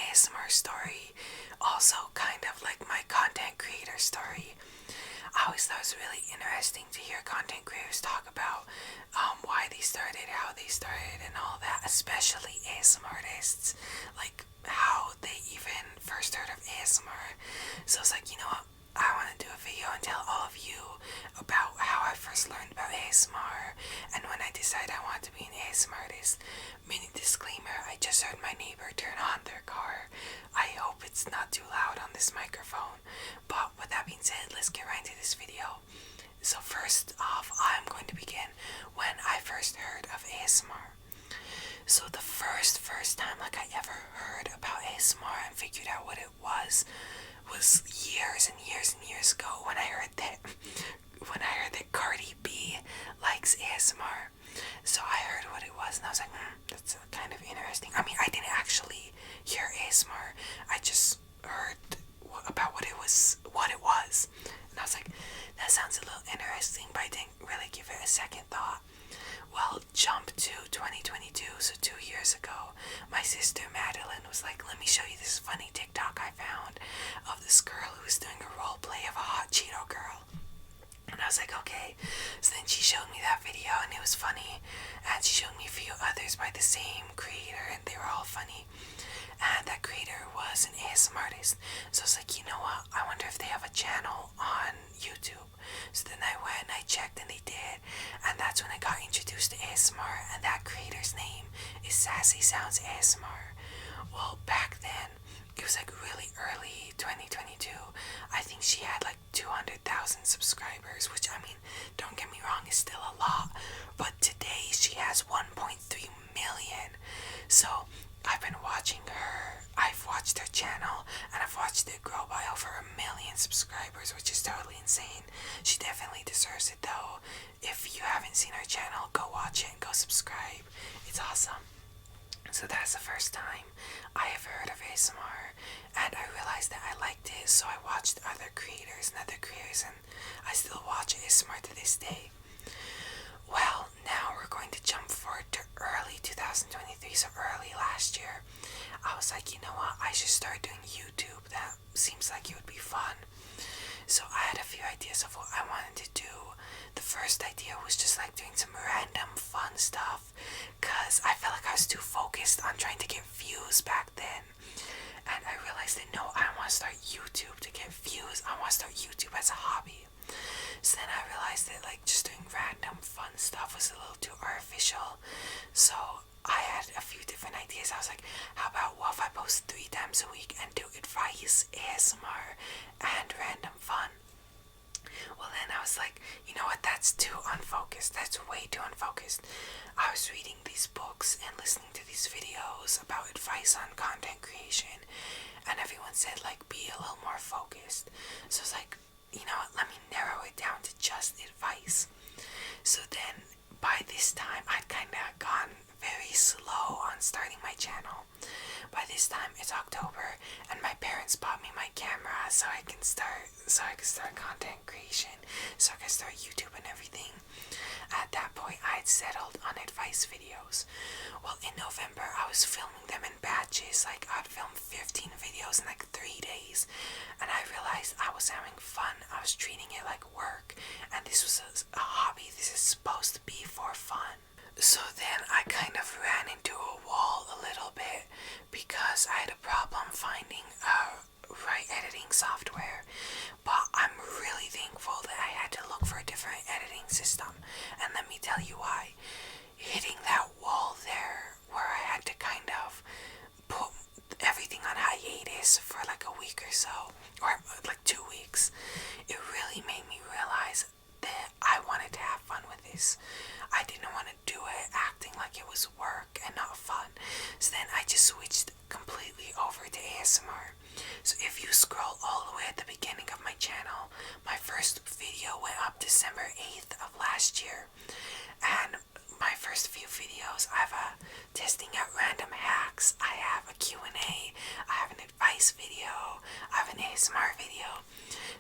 ASMR story, also kind of like my content creator story. I always thought it was really interesting to hear content creators talk about why they started, how they started, and all that, especially ASMR artists, like how they even first heard of ASMR. So it's like, you know what, I want to do a video and tell all of you about how I first learned about ASMR and when I decided I wanted to be an ASMR artist. Mini disclaimer, I just heard my neighbor turn on their car. I hope it's not too loud on this microphone. But with that being said, let's get right into this video. So first off, I'm going to begin when I first heard of ASMR. So the first time like I ever heard about ASMR and figured out what it was years and years ago when I heard that Cardi B likes ASMR. So I heard what it was and I was like, that's kind of interesting. I mean, I didn't actually hear ASMR. I just heard about what it was. And I was like, that sounds a little interesting, but I didn't really give it a second thought. Well, jump to 2022, so 2 years ago, my sister Madeline was like, let me show you this funny TikTok I found of this girl who was doing a role play of a hot Cheeto girl. And I was like, okay. So then she showed me that video and it was funny. And she showed me a few others by the same creator and they were all funny. And that creator was an ASMR artist. So I was like, you know what? I wonder if they have a channel on YouTube. So then I went and I checked and they did. And that's when I got introduced to ASMR. And that creator's name is Sassy Sounds ASMR. Well, back then, it was like really early 2022. I think she had like 200,000 subscribers, which, I mean, don't get me wrong, is still a lot. But today she has 1.3 million. So I've been watching her. I've watched her channel and I've watched it grow by over 1 million subscribers, which is totally insane. She definitely deserves it though. If you haven't seen her channel, go watch it and go subscribe. It's awesome. So that's the first time I ever heard of ASMR, and I realized that I liked it, so I watched other creators, and I still watch ASMR to this day. Well, now we're going to jump forward to early 2023, so early last year. I was like, you know what, I should start doing YouTube. That seems like it would be fun. So I had a few ideas of what I wanted to do. The first idea was just like doing some random fun stuff, cause I felt like I was too focused on trying to get views back then. And I realized that no, I want to start YouTube to get views. I want to start YouTube as a hobby. So then I realized that like just doing random fun stuff was a little too artificial. So I had a few different ideas. I was like, how about what if I post 3 times a week and do advice, ASMR, and random fun? Well, then I was like, you know what, that's too unfocused. That's way too unfocused. I was reading these books and listening to these videos about advice on content creation, and everyone said, like, be a little more focused. So I was like, you know what, let me narrow it down to just advice. So then, by this time, I'd kind of gone very slow on starting my channel. By this time, it's October, and my parents bought me my camera so I can start content creation, so I can start YouTube and everything. At that point, I had settled on advice videos. Well, in November, I was filming them in batches. Like, I'd film 15 videos in like 3 days, and I realized I was having fun. I was treating it like work, and this was a hobby. This is supposed to be for fun. So then I kind of ran into a wall a little bit because I had a problem finding right editing software. But I'm really thankful that I had to look for a different editing system. And let me tell you why. Hitting that wall there where I had to kind of put everything on hiatus for like a week or so, or like 2 weeks, it really made me realize that I wanted to have fun with this. I didn't want to do it acting like it was work and not fun. So then I just switched completely over to ASMR. So if you scroll all the way at the beginning of my channel, my first video went up December 8th of last year. And my first few videos, I have a testing out random hacks, I have a Q&A, I have an advice video, I have an ASMR video.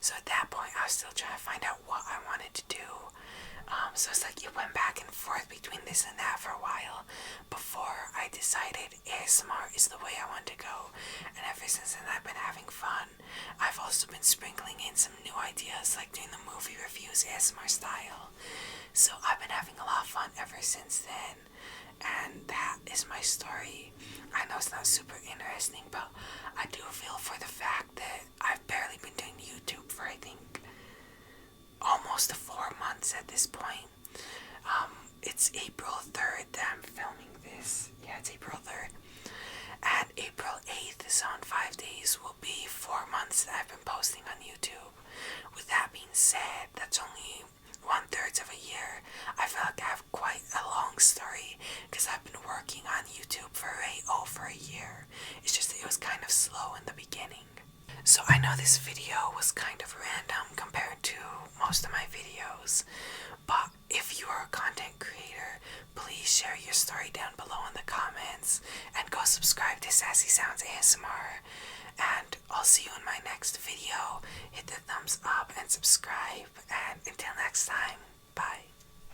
So at that point, I was still trying to find out what I wanted to do. So it's like it went back and forth between this and that for a while before I decided decided ASMR is the way I want to go, and ever since then I've been having fun. I've also been sprinkling in some new ideas, like doing the movie reviews ASMR style. So I've been having a lot of fun ever since then, and that is my story. I know it's not super interesting, but I do feel for the fact that I've barely been doing YouTube for, I think, almost 4 months at this point. It's April 3rd that I'm filming this. Yeah, it's April 3rd. And April 8th, so in 5 days, will be 4 months that I've been posting on YouTube. With that being said, that's only 1/3 of a year. I feel like I have quite a long story because I've been working on YouTube for over a year. It's just that it was kind of slow in the beginning. So I know this video was kind of random compared to most of my videos, but if you are a content creator, please share your story down below in the comments and go subscribe to Sassy Sounds ASMR. And I'll see you in my next video. Hit the thumbs up and subscribe, and until next time, bye.